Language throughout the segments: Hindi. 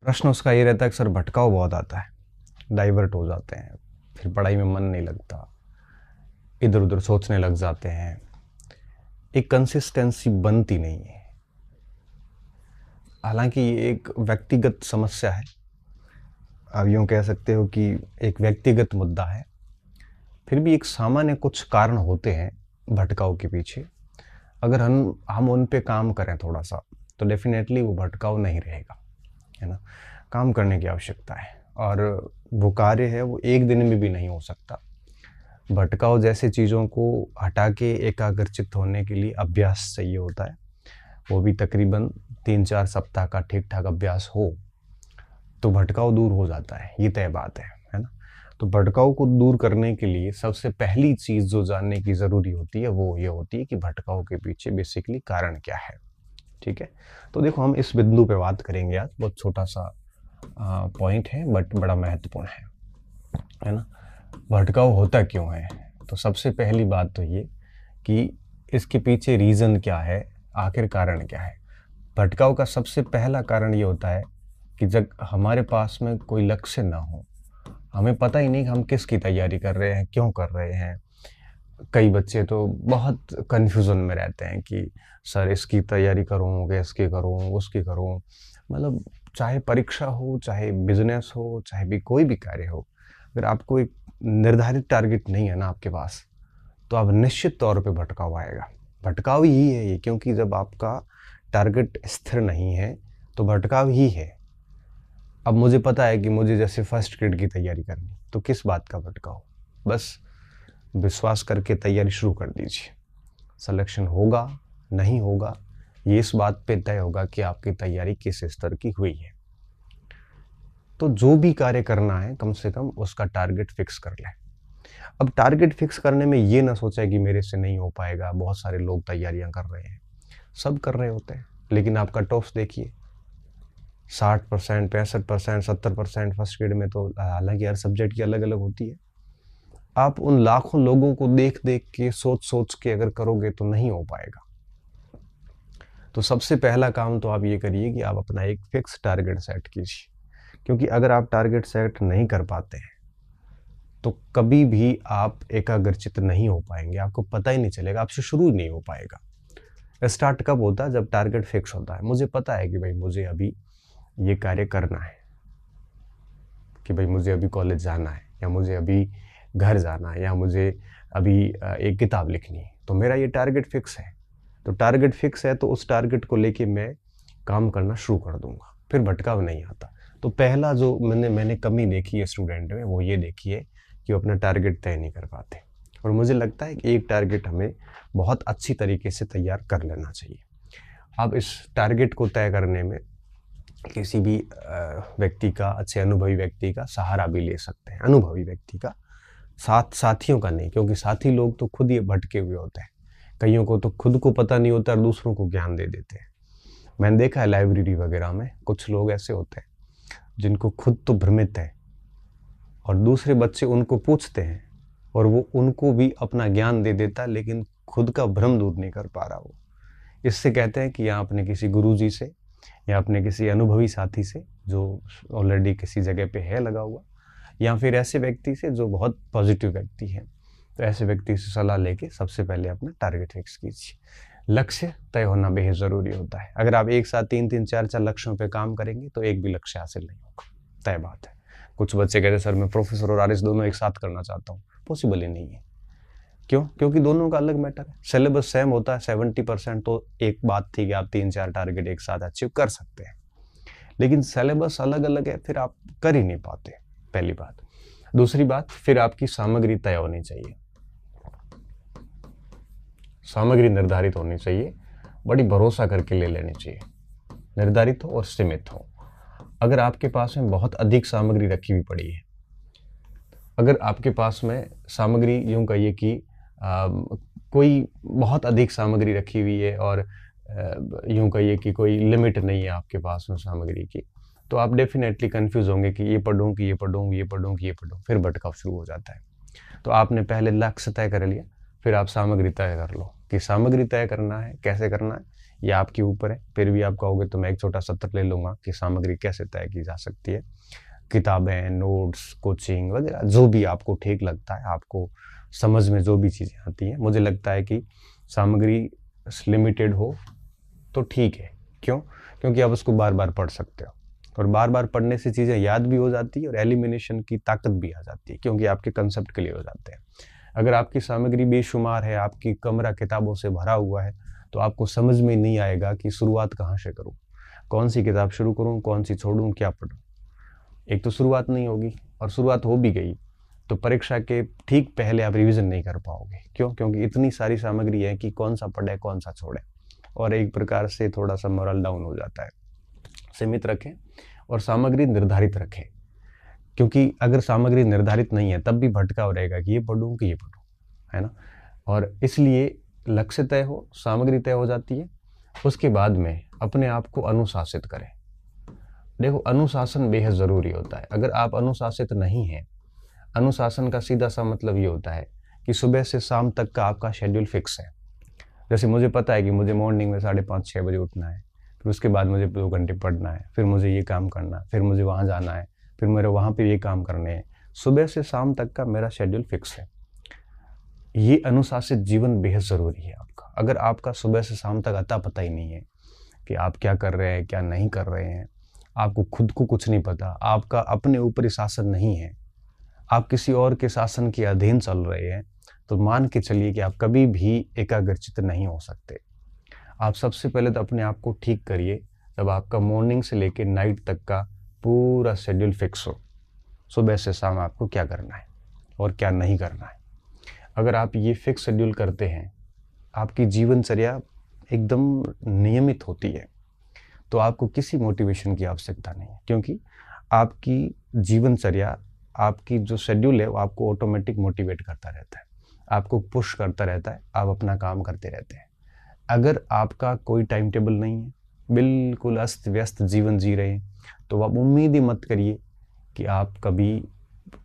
प्रश्न उसका ये रहता है कि सर भटकाव बहुत आता है, डाइवर्ट हो जाते हैं, फिर पढ़ाई में मन नहीं लगता, इधर उधर सोचने लग जाते हैं, एक कंसिस्टेंसी बनती नहीं है। हालांकि ये एक व्यक्तिगत समस्या है, आप यूँ कह सकते हो कि एक व्यक्तिगत मुद्दा है, फिर भी एक सामान्य कुछ कारण होते हैं भटकाव के पीछे। अगर हम उन पे काम करें थोड़ा सा, तो डेफिनेटली वो भटकाव नहीं रहेगा, है ना। काम करने की आवश्यकता है, और वो कार्य है वो एक दिन में भी नहीं हो सकता। भटकाव जैसे चीज़ों को हटा के एकाग्रचित्त होने के लिए अभ्यास चाहिए होता है, वो भी तकरीबन 3-4 सप्ताह का ठीक ठाक अभ्यास हो तो भटकाव दूर हो जाता है, ये तय बात है ना। तो भटकाव को दूर करने के लिए सबसे पहली चीज़ जो जानने की ज़रूरी होती है वो ये होती है कि भटकाव के पीछे बेसिकली कारण क्या है। ठीक है, तो देखो हम इस बिंदु पे बात करेंगे आज, बहुत छोटा सा पॉइंट है बट बड़ा महत्वपूर्ण है ना। भटकाव होता क्यों है? तो सबसे पहली बात तो ये कि इसके पीछे रीज़न क्या है, आखिर कारण क्या है। भटकाव का सबसे पहला कारण ये होता है कि जब हमारे पास में कोई लक्ष्य ना हो, हमें पता ही नहीं कि हम किसकी तैयारी कर रहे हैं, क्यों कर रहे हैं। कई बच्चे तो बहुत कन्फ्यूज़न में रहते हैं कि सर इसकी तैयारी करूँ कि इसकी करूँ, उसकी करूँ। मतलब चाहे परीक्षा हो, चाहे बिज़नेस हो, चाहे भी कोई भी कार्य हो, अगर आपको एक निर्धारित टारगेट नहीं है ना आपके पास, तो आप निश्चित तौर पे भटकाव आएगा। भटकाव ही है ये, क्योंकि जब आपका टारगेट स्थिर नहीं है, तो भटकाव ही है। अब मुझे पता है कि मुझे जैसे फर्स्ट ग्रेड की तैयारी करनी, तो किस बात का भटकाव? बस विश्वास करके तैयारी शुरू कर दीजिए। सिलेक्शन होगा, नहीं होगा, ये इस बात पे तय होगा कि आपकी तैयारी किस स्तर की हुई है। तो जो भी कार्य करना है, कम से कम उसका टारगेट फिक्स कर लें। अब टारगेट फिक्स करने में ये ना सोचा कि मेरे से नहीं हो पाएगा, बहुत सारे लोग तैयारियां कर रहे हैं, सब कर रहे होते हैं, लेकिन आप कट ऑफ्स देखिए, 60%, 65%, 70% फर्स्ट ग्रेड में, तो हालांकि हर सब्जेक्ट की अलग अलग होती है। आप उन लाखों लोगों को देख देख के, सोच सोच के अगर करोगे तो नहीं हो पाएगा। तो सबसे पहला काम तो आप ये करिए कि आप अपना एक फिक्स टारगेट सेट कीजिए, क्योंकि अगर आप टारगेट सेट नहीं कर पाते हैं तो कभी भी आप एकाग्रचित्त नहीं हो पाएंगे, आपको पता ही नहीं चलेगा, आपसे शुरू ही नहीं हो पाएगा। स्टार्ट कब होता है? जब टारगेट फिक्स होता है। मुझे पता है कि भाई मुझे अभी ये कार्य करना है, कि भाई मुझे अभी कॉलेज जाना है, या मुझे अभी घर जाना है, या मुझे अभी एक किताब लिखनी है, तो मेरा ये टारगेट फिक्स है। तो टारगेट फिक्स है तो उस टारगेट को लेके मैं काम करना शुरू कर दूंगा, फिर भटकाव नहीं आता। तो पहला जो मैंने कमी देखी है स्टूडेंट में, वो ये देखी है कि वो अपना टारगेट तय नहीं कर पाते। और मुझे लगता है कि एक टारगेट हमें बहुत अच्छी तरीके से तैयार कर लेना चाहिए। अब इस टारगेट को तय करने में किसी भी व्यक्ति का, अच्छे अनुभवी व्यक्ति का सहारा भी ले सकते हैं। अनुभवी व्यक्ति का, साथियों का नहीं, क्योंकि साथी लोग तो खुद ही भटके हुए होते हैं। कईयों को तो खुद को पता नहीं होता और दूसरों को ज्ञान दे देते हैं। मैंने देखा है लाइब्रेरी वगैरह में कुछ लोग ऐसे होते हैं जिनको खुद तो भ्रमित है, और दूसरे बच्चे उनको पूछते हैं और वो उनको भी अपना ज्ञान दे देता है, लेकिन खुद का भ्रम दूर नहीं कर पा रहा वो। इससे कहते हैं कि यहाँ अपने किसी गुरुजी से या अपने किसी अनुभवी साथी से जो ऑलरेडी किसी जगह पे है लगा हुआ, या फिर ऐसे व्यक्ति से जो बहुत पॉजिटिव व्यक्ति है, तो ऐसे व्यक्ति से सलाह लेके सबसे पहले अपना टारगेट फिक्स कीजिए। लक्ष्य तय होना बेहद ज़रूरी होता है। अगर आप एक साथ 3-3, 4-4 लक्ष्यों पे काम करेंगे तो एक भी लक्ष्य हासिल नहीं होगा, तय बात है। कुछ बच्चे कहते हैं सर मैं प्रोफेसर और आरएस दोनों एक साथ करना चाहता हूँ, पॉसिबल ही नहीं है। क्यों? क्योंकि दोनों का अलग मैटर है। सिलेबस सेम होता है 70%, तो एक बात थी कि आप 3-4 टारगेट एक साथ अचीव कर सकते हैं, लेकिन सिलेबस अलग अलग है, फिर आप कर ही नहीं पाते, पहली बात। दूसरी बात, फिर आपकी सामग्री तय होनी चाहिए, सामग्री निर्धारित होनी चाहिए, बड़ी भरोसा करके ले लेनी चाहिए, निर्धारित हो और सीमित हो। अगर आपके पास में बहुत अधिक सामग्री रखी हुई पड़ी है, अगर आपके पास में सामग्री यूँ कहिए कि कोई बहुत अधिक सामग्री रखी हुई है और यूँ कहिए कि कोई लिमिट नहीं है आपके पास में सामग्री की, तो आप डेफिनेटली कंफ्यूज होंगे कि ये पढ़ूँ कि ये पढ़ूँ, ये पढ़ूँ कि ये पढ़ूँ, फिर भटकाव शुरू हो जाता है। तो आपने पहले लक्ष्य तय कर लिया, फिर आप सामग्री तय कर लो कि सामग्री तय करना है, कैसे करना है, ये आपके ऊपर है। फिर भी आप कहोगे तो मैं एक छोटा सत्र ले लूँगा कि सामग्री कैसे तय की जा सकती है। किताबें, नोट्स, कोचिंग वगैरह जो भी आपको ठीक लगता है, आपको समझ में जो भी चीज़ें आती हैं, मुझे लगता है कि सामग्री लिमिटेड हो तो ठीक है। क्यों? क्योंकि आप उसको बार बार पढ़ सकते हो और बार बार पढ़ने से चीज़ें याद भी हो जाती है और एलिमिनेशन की ताकत भी आ जाती है, क्योंकि आपके कंसेप्ट क्लियर हो जाते हैं। अगर आपकी सामग्री बेशुमार है, आपकी कमरा किताबों से भरा हुआ है, तो आपको समझ में नहीं आएगा कि शुरुआत कहाँ से करूँ, कौन सी किताब शुरू करूँ, कौन सी छोड़ूँ, क्या पढ़ूँ। एक तो शुरुआत नहीं होगी, और शुरुआत हो भी गई तो परीक्षा के ठीक पहले आप रिवीजन नहीं कर पाओगे। क्यों? क्योंकि इतनी सारी सामग्री है कि कौन सा पढ़े कौन सा छोड़े, और एक प्रकार से थोड़ा सा मोरल डाउन हो जाता है। सीमित रखें और सामग्री निर्धारित रखें, क्योंकि अगर सामग्री निर्धारित नहीं है तब भी भटकाव रहेगा कि ये पढ़ूँ कि ये पढ़ूँ, है ना। और इसलिए लक्ष्य तय हो, सामग्री तय हो जाती है, उसके बाद में अपने आप को अनुशासित करें। देखो, अनुशासन बेहद ज़रूरी होता है। अगर आप अनुशासित नहीं हैं, अनुशासन का सीधा सा मतलब ये होता है कि सुबह से शाम तक का आपका शेड्यूल फिक्स है। जैसे मुझे पता है कि मुझे मॉर्निंग में 5:30-6 बजे उठना है, फिर उसके बाद मुझे 2 घंटे पढ़ना है, फिर मुझे ये काम करना है, फिर मुझे वहाँ जाना है, फिर मेरे वहाँ पे ये काम करने हैं। सुबह से शाम तक का मेरा शेड्यूल फिक्स है। ये अनुशासित जीवन बेहद ज़रूरी है आपका। अगर आपका सुबह से शाम तक अता पता ही नहीं है कि आप क्या कर रहे हैं, क्या नहीं कर रहे हैं, आपको खुद को कुछ नहीं पता, आपका अपने ऊपर ही शासन नहीं है, आप किसी और के शासन के अधीन चल रहे हैं, तो मान के चलिए कि आप कभी भी एकाग्रचित्त नहीं हो सकते। आप सबसे पहले तो अपने आप को ठीक करिए, जब आपका मॉर्निंग से लेकर नाइट तक का पूरा शेड्यूल फिक्स हो, सुबह से शाम आपको क्या करना है और क्या नहीं करना है। अगर आप ये फिक्स शेड्यूल करते हैं, आपकी जीवनचर्या एकदम नियमित होती है, तो आपको किसी मोटिवेशन की आवश्यकता नहीं है, क्योंकि आपकी जीवनचर्या, आपकी जो शेड्यूल है वो आपको ऑटोमेटिक मोटिवेट करता रहता है, आपको पुश करता रहता है, आप अपना काम करते रहते हैं। अगर आपका कोई टाइम टेबल नहीं है, बिल्कुल अस्त व्यस्त जीवन जी रहे हैं, तो आप उम्मीद ही मत करिए कि आप कभी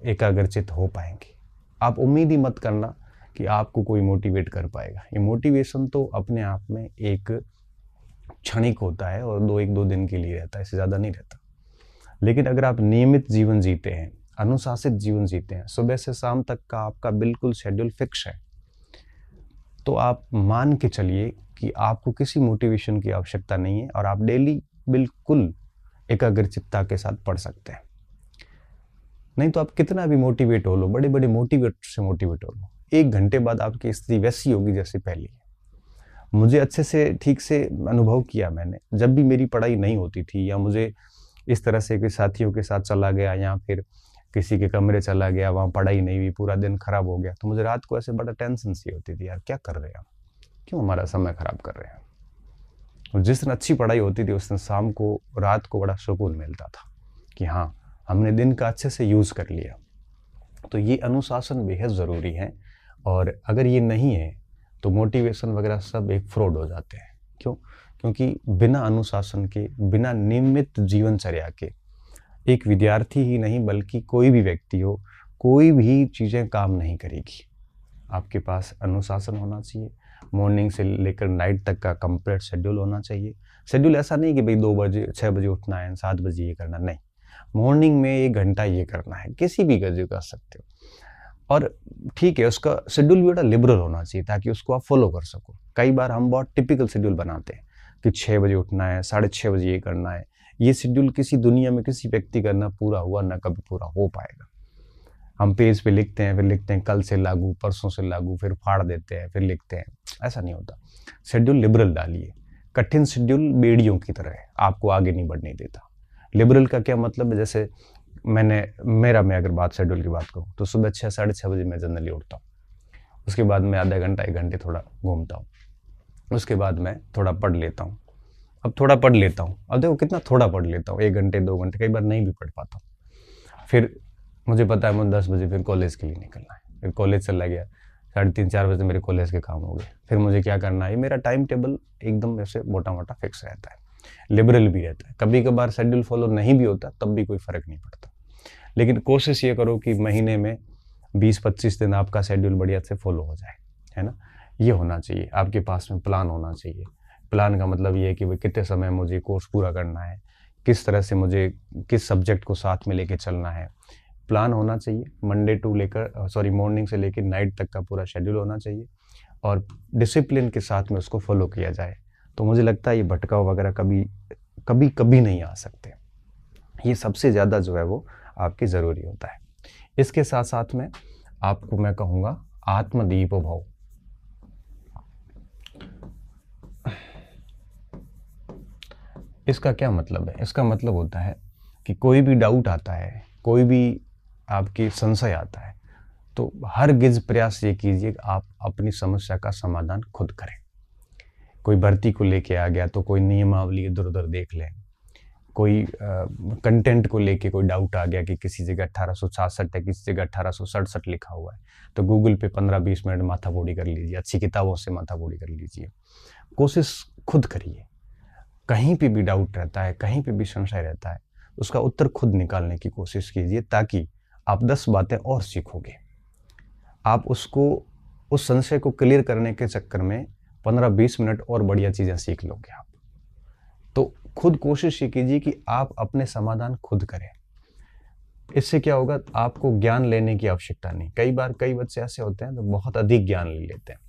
एकाग्रचित हो पाएंगे। आप उम्मीद ही मत करना कि आपको कोई मोटिवेट कर पाएगा। ये मोटिवेशन तो अपने आप में एक क्षणिक होता है और 1-2 दिन के लिए रहता है, इससे ज़्यादा नहीं रहता। लेकिन अगर आप नियमित जीवन जीते हैं, अनुशासित जीवन जीते हैं, सुबह से शाम तक का आपका बिल्कुल शेड्यूल फिक्स है, तो आप मान के चलिए कि आपको किसी मोटिवेशन की आवश्यकता नहीं है और आप डेली बिल्कुल एकाग्रचित्ता के साथ पढ़ सकते हैं। नहीं तो आप कितना भी मोटिवेट हो लो, बड़े बड़े मोटिवेट से मोटिवेट हो लो, 1 घंटे बाद आपकी स्थिति वैसी होगी जैसे पहले है। मुझे अच्छे से ठीक से अनुभव किया मैंने, जब भी मेरी पढ़ाई नहीं होती थी या मुझे इस तरह से कि साथियों के साथ चला गया या फिर किसी के कमरे चला गया, वहाँ पढ़ाई नहीं हुई, पूरा दिन खराब हो गया, तो मुझे रात को ऐसे बड़ा टेंशन सी होती थी, यार क्या कर रहे हैं हम, क्यों हमारा समय खराब कर रहे हैं। और जिस दिन अच्छी पढ़ाई होती थी उस दिन शाम को, रात को बड़ा सुकून मिलता था कि हाँ, हमने दिन का अच्छे से यूज़ कर लिया। तो ये अनुशासन बेहद ज़रूरी है, और अगर ये नहीं है तो मोटिवेशन वगैरह सब एक फ्रॉड हो जाते हैं। क्यों? क्योंकि बिना अनुशासन के, बिना नियमित जीवनचर्या के एक विद्यार्थी ही नहीं बल्कि कोई भी व्यक्ति हो, कोई भी चीज़ें काम नहीं करेगी। आपके पास अनुशासन होना चाहिए, मॉर्निंग से लेकर नाइट तक का कंप्लीट शेड्यूल होना चाहिए। शेड्यूल ऐसा नहीं कि भाई 2 बजे 6 बजे उठना है, 7 बजे ये करना, नहीं, मॉर्निंग में 1 घंटा ये करना है, किसी भी गजे कर सकते हो। और ठीक है, उसका शेड्यूल भी बड़ा लिबरल होना चाहिए ताकि उसको आप फॉलो कर सको। कई बार हम बहुत टिपिकल शेड्यूल बनाते हैं कि 6 बजे उठना है, 6:30 बजे ये करना है। ये शेड्यूल किसी दुनिया में किसी व्यक्ति का ना पूरा हुआ ना कभी पूरा हो पाएगा। हम पेज पे लिखते हैं, फिर लिखते हैं कल से लागू, परसों से लागू, फिर फाड़ देते हैं, फिर लिखते हैं, ऐसा नहीं होता। शेड्यूल लिबरल डालिए। कठिन शेड्यूल बेड़ियों की तरह है, आपको आगे नहीं बढ़ने देता। लिबरल का क्या मतलब है, जैसे मैं अगर बात शेड्यूल की बात करूँ तो सुबह 6-6:30 बजे मैं जनरली उठता हूँ। उसके बाद मैं आधा घंटा 1 घंटे थोड़ा घूमता हूँ, उसके बाद मैं थोड़ा पढ़ लेता हूँ। अब थोड़ा पढ़ लेता हूँ, अब देखो कितना थोड़ा पढ़ लेता हूँ, 1 घंटे 2 घंटे, कई बार नहीं भी पढ़ पाता हूँ। फिर मुझे पता है मुझे 10 बजे फिर कॉलेज के लिए निकलना है, फिर कॉलेज चला गया, 3:30-4 बजे मेरे कॉलेज के काम हो गए, फिर मुझे क्या करना है। मेरा टाइम टेबल एकदम ऐसे मोटा मोटा फिक्स रहता है, लिबरल भी रहता है। कभी कभार शेड्यूल फॉलो नहीं भी होता तब भी कोई फ़र्क नहीं पड़ता, लेकिन कोशिश ये करो कि महीने में 20-25 दिन आपका शेड्यूल बढ़िया से फॉलो हो जाए, है ना। ये होना चाहिए, आपके पास में प्लान होना चाहिए, प्लान का मतलब ये है कि भाई कितने समय मुझे कोर्स पूरा करना है, किस तरह से मुझे किस सब्जेक्ट को साथ में लेके चलना है। प्लान होना चाहिए, मॉर्निंग से लेकर नाइट तक का पूरा शेड्यूल होना चाहिए और डिसिप्लिन के साथ में उसको फॉलो किया जाए। तो मुझे लगता है ये भटकाव वगैरह कभी नहीं आ सकते। ये सबसे ज़्यादा जो है वो आपकी ज़रूरी होता है। इसके साथ साथ में आपको मैं कहूँगा आत्मदीपो भव। इसका क्या मतलब है? इसका मतलब होता है कि कोई भी डाउट आता है, कोई भी आपकी संशय आता है, तो हरगिज़ प्रयास ये कीजिए कि आप अपनी समस्या का समाधान खुद करें। कोई भर्ती को लेके आ गया तो कोई नियमावली इधर उधर देख लें, कोई कंटेंट को लेके कोई डाउट आ गया कि किसी जगह 1866 है, किसी जगह 1867 लिखा हुआ है, तो गूगल पे 15-20 मिनट माथापौड़ी कर लीजिए, अच्छी किताबों से माथापौड़ी कर लीजिए। कोशिश खुद करिए। कहीं पे भी डाउट रहता है, कहीं पे भी संशय रहता है, उसका उत्तर खुद निकालने की कोशिश कीजिए, ताकि आप 10 बातें और सीखोगे। आप उस संशय को क्लियर करने के चक्कर में 15-20 मिनट और बढ़िया चीज़ें सीख लोगे आप। तो खुद कोशिश ये कीजिए कि आप अपने समाधान खुद करें। इससे क्या होगा, आपको ज्ञान लेने की आवश्यकता नहीं। कई बच्चे ऐसे होते हैं तो बहुत अधिक ज्ञान ले लेते हैं,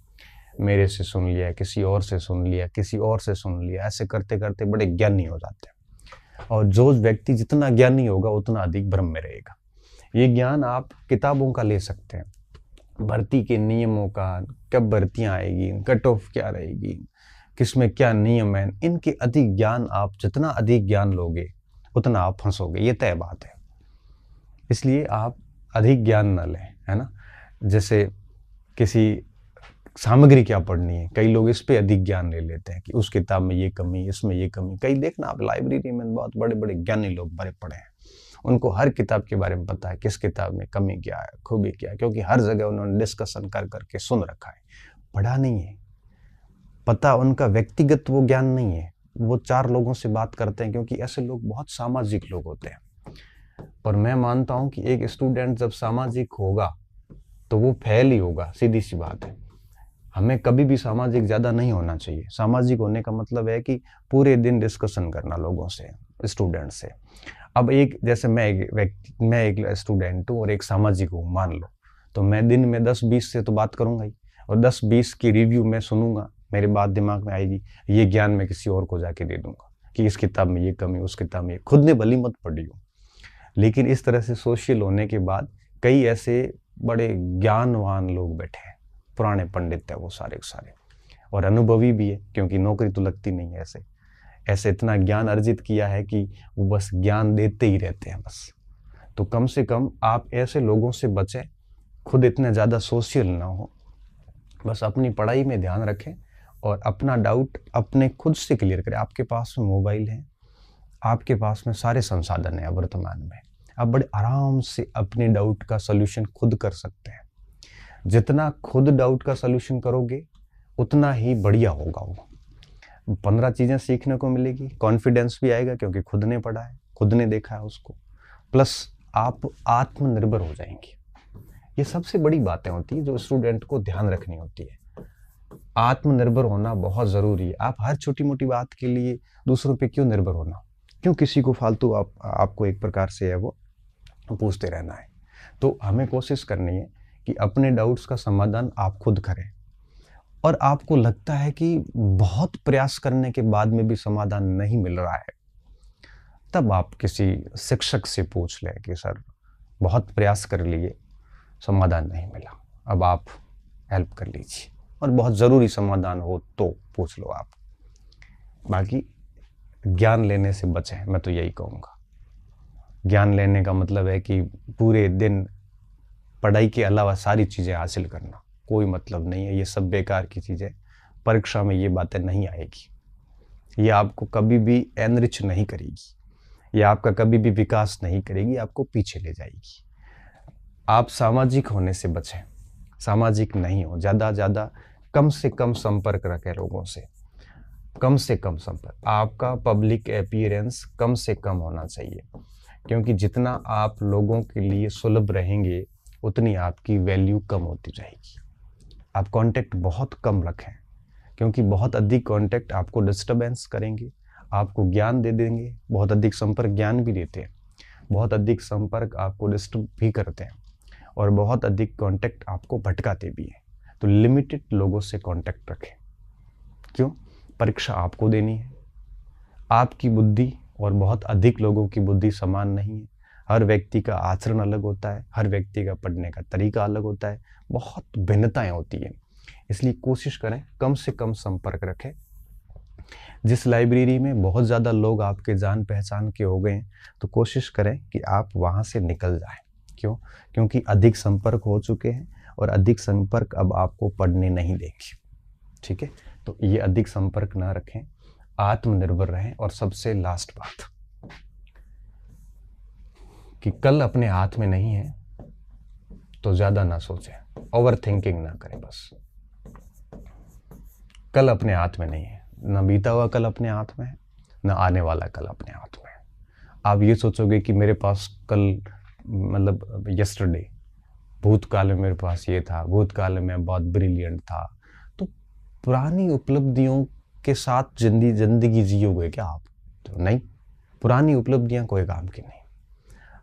मेरे से सुन लिया, किसी और से सुन लिया, किसी और से सुन लिया, ऐसे करते करते बड़े ज्ञानी हो जाते हैं। और जो व्यक्ति जितना ज्ञानी होगा उतना अधिक भ्रम में रहेगा। ये ज्ञान आप किताबों का ले सकते हैं, भर्ती के नियमों का, कब भर्तियाँ आएगी, कट ऑफ क्या रहेगी, किसमें क्या नियम है, इनके अधिक ज्ञान आप जितना अधिक ज्ञान लोगे उतना आप फंसोगे, ये तय बात है। इसलिए आप अधिक ज्ञान न लें, है ना। जैसे किसी सामग्री क्या पढ़नी है, कई लोग इस पे अधिक ज्ञान ले लेते हैं कि उस किताब में ये कमी, इसमें ये कमी। कई देखना आप लाइब्रेरी में बहुत बड़े बड़े ज्ञानी लोग भरे पड़े हैं, उनको हर किताब के बारे में पता है, किस किताब में कमी क्या है, खूबी क्या है, क्योंकि हर जगह उन्होंने डिस्कशन कर करके सुन रखा है, पढ़ा नहीं है। पता उनका व्यक्तिगत वो ज्ञान नहीं है, वो 4 लोगों से बात करते हैं, क्योंकि ऐसे लोग बहुत सामाजिक लोग होते हैं। पर मैं मानता हूं कि एक स्टूडेंट जब सामाजिक होगा तो वो फेल ही होगा, सीधी सी बात है। हमें कभी भी सामाजिक ज़्यादा नहीं होना चाहिए। सामाजिक होने का मतलब है कि पूरे दिन डिस्कशन करना लोगों से, स्टूडेंट से। अब जैसे मैं एक स्टूडेंट हूँ और एक सामाजिक हूँ, मान लो, तो मैं दिन में 10-20 से तो बात करूंगा ही, और 10-20 की रिव्यू मैं सुनूंगा, मेरे बात दिमाग में आएगी, ये ज्ञान मैं किसी और को जाके दे दूंगा कि इस किताब में ये कमी, उस किताब में खुद ने भली मत पढ़ी हो। लेकिन इस तरह से सोशल होने के बाद कई ऐसे बड़े ज्ञानवान लोग बैठे हैं, पुराने पंडित है वो सारे और अनुभवी भी है, क्योंकि नौकरी तो लगती नहीं है। ऐसे इतना ज्ञान अर्जित किया है कि वो बस ज्ञान देते ही रहते हैं बस। तो कम से कम आप ऐसे लोगों से बचें, खुद इतने ज़्यादा सोशल ना हो, बस अपनी पढ़ाई में ध्यान रखें और अपना डाउट अपने खुद से क्लियर करें। आपके पास में मोबाइल है, आपके पास में सारे संसाधन हैं वर्तमान में, आप बड़े आराम से अपने डाउट का सलूशन खुद कर सकते हैं। जितना खुद डाउट का सलूशन करोगे उतना ही बढ़िया होगा। वो 15 चीज़ें सीखने को मिलेगी, कॉन्फिडेंस भी आएगा, क्योंकि खुद ने पढ़ा है, खुद ने देखा है उसको, प्लस आप आत्मनिर्भर हो जाएंगे। ये सबसे बड़ी बातें होती है जो स्टूडेंट को ध्यान रखनी होती है। आत्मनिर्भर होना बहुत ज़रूरी है। आप हर छोटी मोटी बात के लिए दूसरों पे क्यों निर्भर होना, क्यों किसी को फालतू आपको एक प्रकार से है वो पूछते रहना है। तो हमें कोशिश करनी है कि अपने डाउट्स का समाधान आप खुद करें, और आपको लगता है कि बहुत प्रयास करने के बाद में भी समाधान नहीं मिल रहा है, तब आप किसी शिक्षक से पूछ लें कि सर बहुत प्रयास कर लिए, समाधान नहीं मिला, अब आप हेल्प कर लीजिए। और बहुत ज़रूरी समाधान हो तो पूछ लो आप। बाकी ज्ञान लेने से बचें, मैं तो यही कहूँगा। ज्ञान लेने का मतलब है कि पूरे दिन पढ़ाई के अलावा सारी चीज़ें हासिल करना, कोई मतलब नहीं है। ये सब बेकार की चीज़ें, परीक्षा में ये बातें नहीं आएगी, ये आपको कभी भी एनरिच नहीं करेगी, ये आपका कभी भी विकास नहीं करेगी, आपको पीछे ले जाएगी। आप सामाजिक होने से बचें, सामाजिक नहीं हो, ज़्यादा कम से कम संपर्क रखें लोगों से, कम से कम संपर्क। आपका पब्लिक अपीयरेंस कम से कम होना चाहिए, क्योंकि जितना आप लोगों के लिए सुलभ रहेंगे उतनी आपकी वैल्यू कम होती जाएगी। आप कांटेक्ट बहुत कम रखें, क्योंकि बहुत अधिक कांटेक्ट आपको डिस्टर्बेंस करेंगे, आपको ज्ञान दे देंगे। बहुत अधिक संपर्क ज्ञान भी देते हैं, बहुत अधिक संपर्क आपको डिस्टर्ब भी करते हैं, और बहुत अधिक कांटेक्ट आपको भटकाते भी हैं। तो लिमिटेड लोगों से कांटेक्ट रखें। क्यों? परीक्षा आपको देनी है। आपकी बुद्धि और बहुत अधिक लोगों की बुद्धि समान नहीं है। हर व्यक्ति का आचरण अलग होता है, हर व्यक्ति का पढ़ने का तरीका अलग होता है, बहुत भिन्नताएं होती हैं। इसलिए कोशिश करें कम से कम संपर्क रखें। जिस लाइब्रेरी में बहुत ज़्यादा लोग आपके जान पहचान के हो गए हैं, तो कोशिश करें कि आप वहाँ से निकल जाएं। क्यों? क्योंकि अधिक संपर्क हो चुके हैं और अधिक संपर्क अब आपको पढ़ने नहीं देंगे। ठीक है, तो ये अधिक संपर्क ना रखें, आत्मनिर्भर रहें। और सबसे लास्ट बात कि कल अपने हाथ में नहीं है तो ज़्यादा ना सोचें, ओवर थिंकिंग ना करें। बस कल अपने हाथ में नहीं है, ना बीता हुआ कल अपने हाथ में है, ना आने वाला कल अपने हाथ में है। आप ये सोचोगे कि मेरे पास कल, मतलब यस्टरडे, भूतकाल में मेरे पास ये था, भूतकाल में मैं बहुत ब्रिलियंट था, तो पुरानी उपलब्धियों के साथ जिंदगी जियोगे क्या आप? तो नहीं, पुरानी उपलब्धियां कोई काम की नहीं।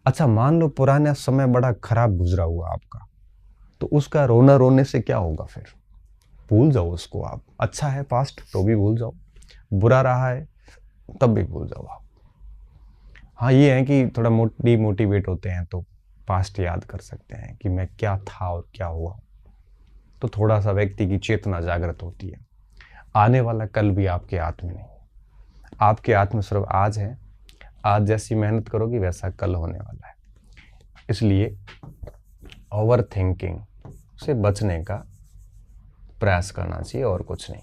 अच्छा, मान लो पुराना समय बड़ा खराब गुजरा हुआ आपका, तो उसका रोना रोने से क्या होगा? फिर भूल जाओ उसको आप। अच्छा है पास्ट तो भी भूल जाओ, बुरा रहा है तब भी भूल जाओ आप। हाँ, ये है कि थोड़ा मोटिवेट होते हैं तो पास्ट याद कर सकते हैं कि मैं क्या था और क्या हुआ, तो थोड़ा सा व्यक्ति की चेतना जागृत होती है। आने वाला कल भी आपके हाथ में नहीं, आपके हाथ में सिर्फ आज है। आज जैसी मेहनत करोगी वैसा कल होने वाला है। इसलिए ओवर थिंकिंग से बचने का प्रयास करना चाहिए और कुछ नहीं।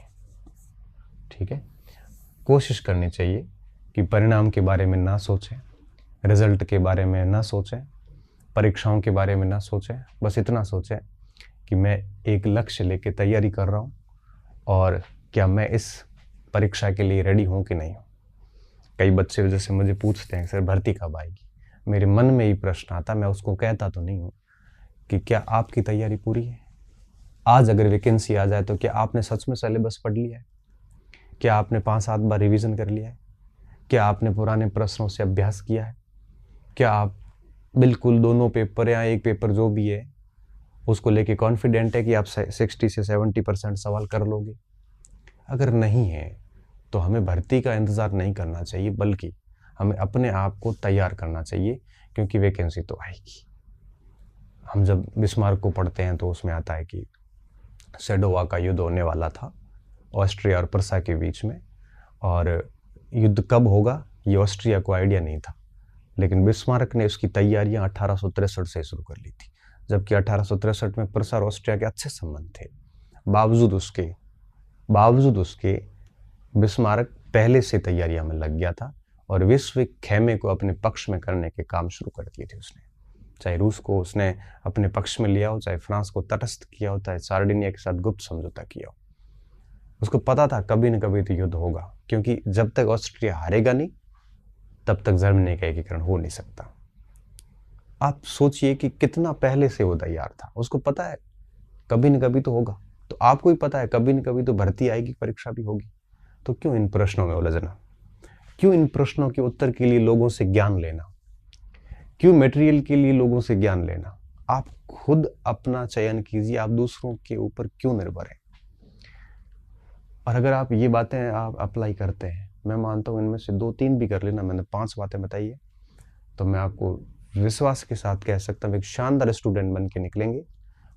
ठीक है, कोशिश करनी चाहिए कि परिणाम के बारे में ना सोचें, रिजल्ट के बारे में ना सोचें, परीक्षाओं के बारे में ना सोचें। बस इतना सोचें कि मैं एक लक्ष्य लेके तैयारी कर रहा हूँ और क्या मैं इस परीक्षा के लिए रेडी हूँ कि नहीं हूँ। कई बच्चे जैसे मुझे पूछते हैं, सर भर्ती कब आएगी? मेरे मन में ही प्रश्न आता, मैं उसको कहता तो नहीं हूँ कि क्या आपकी तैयारी पूरी है? आज अगर वैकेंसी आ जाए तो क्या आपने सच में सिलेबस पढ़ लिया है? क्या आपने 5-7 बार रिवीजन कर लिया है? क्या आपने पुराने प्रश्नों से अभ्यास किया है? क्या आप बिल्कुल दोनों पेपर या एक पेपर जो भी है उसको लेके कॉन्फिडेंट है कि आप 60 से 70% सवाल कर लोगे? अगर नहीं है तो हमें भर्ती का इंतज़ार नहीं करना चाहिए, बल्कि हमें अपने आप को तैयार करना चाहिए, क्योंकि वैकेंसी तो आएगी। हम जब बिस्मार्क को पढ़ते हैं तो उसमें आता है कि सेडोवा का युद्ध होने वाला था ऑस्ट्रिया और प्रसा के बीच में, और युद्ध कब होगा ये ऑस्ट्रिया को आइडिया नहीं था, लेकिन बिस्मार्क ने उसकी तैयारियां 1863 से शुरू कर ली थी, जबकि 1863 में प्रसा और ऑस्ट्रिया के अच्छे संबंध थे। बावजूद उसके बिस्मार्क पहले से तैयारियां में लग गया था और विश्व खेमे को अपने पक्ष में करने के काम शुरू कर दिए थे उसने। चाहे रूस को उसने अपने पक्ष में लिया हो, चाहे फ्रांस को तटस्थ किया हो, चाहे सार्डिनिया के साथ गुप्त समझौता किया हो। उसको पता था कभी न कभी तो युद्ध होगा, क्योंकि जब तक ऑस्ट्रिया हारेगा नहीं तब तक जर्मनी का एकीकरण हो नहीं सकता। आप सोचिए कि कितना पहले से वो तैयार था। उसको पता है कभी न कभी तो होगा, तो आपको भी पता है कभी न कभी तो भर्ती आएगी, परीक्षा भी होगी। तो क्यों इन प्रश्नों में उलझना? क्यों इन प्रश्नों के उत्तर के लिए लोगों से ज्ञान लेना? क्यों मटेरियल के लिए लोगों से ज्ञान लेना? आप खुद अपना चयन कीजिए, आप दूसरों के ऊपर क्यों निर्भर हैं? और अगर आप ये बातें आप अप्लाई करते हैं, मैं मानता हूँ इनमें से 2-3 भी कर लेना, मैंने 5 बातें बताई है, तो मैं आपको विश्वास के साथ कह सकता हूँ एक शानदार स्टूडेंट बन के निकलेंगे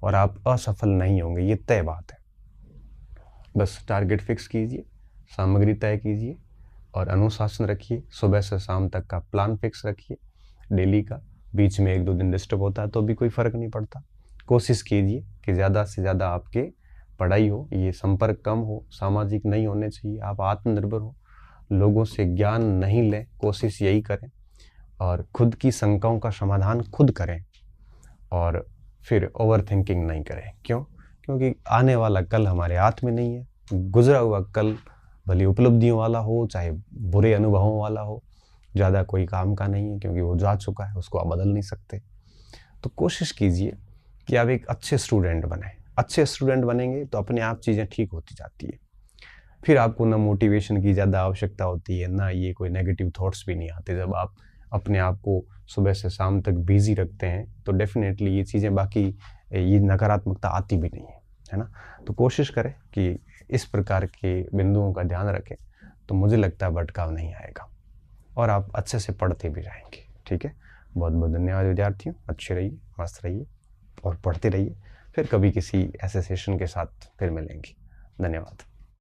और आप असफल नहीं होंगे, ये तय बात है। बस टारगेट फिक्स कीजिए, सामग्री तय कीजिए और अनुशासन रखिए। सुबह से शाम तक का प्लान फिक्स रखिए डेली का। बीच में 1-2 दिन डिस्टर्ब होता है तो भी कोई फ़र्क नहीं पड़ता। कोशिश कीजिए कि ज़्यादा से ज़्यादा आपके पढ़ाई हो, ये संपर्क कम हो, सामाजिक नहीं होने चाहिए। आप आत्मनिर्भर हो, लोगों से ज्ञान नहीं लें, कोशिश यही करें और खुद की शंकाओं का समाधान खुद करें और फिर ओवर थिंकिंग नहीं करें। क्यों? क्योंकि आने वाला कल हमारे हाथ में नहीं है। गुजरा हुआ कल भले उपलब्धियों वाला हो चाहे बुरे अनुभवों वाला हो, ज़्यादा कोई काम का नहीं है, क्योंकि वो जा चुका है, उसको आप बदल नहीं सकते। तो कोशिश कीजिए कि आप एक अच्छे स्टूडेंट बने। अच्छे स्टूडेंट बनेंगे तो अपने आप चीज़ें ठीक होती जाती है। फिर आपको ना मोटिवेशन की ज़्यादा आवश्यकता होती है, ना ये कोई नेगेटिव थॉट्स भी नहीं आते। जब आप अपने आप को सुबह से शाम तक बिजी रखते हैं तो डेफिनेटली ये चीज़ें, बाकी ये नकारात्मकता आती भी नहीं है ना। तो कोशिश करें कि इस प्रकार के बिंदुओं का ध्यान रखें, तो मुझे लगता है भटकाव नहीं आएगा और आप अच्छे से पढ़ते भी जाएंगे। ठीक है, बहुत बहुत धन्यवाद विद्यार्थियों, अच्छे रहिए, मस्त रहिए और पढ़ते रहिए। फिर कभी किसी ऐसे सेशन के साथ फिर मिलेंगे। धन्यवाद।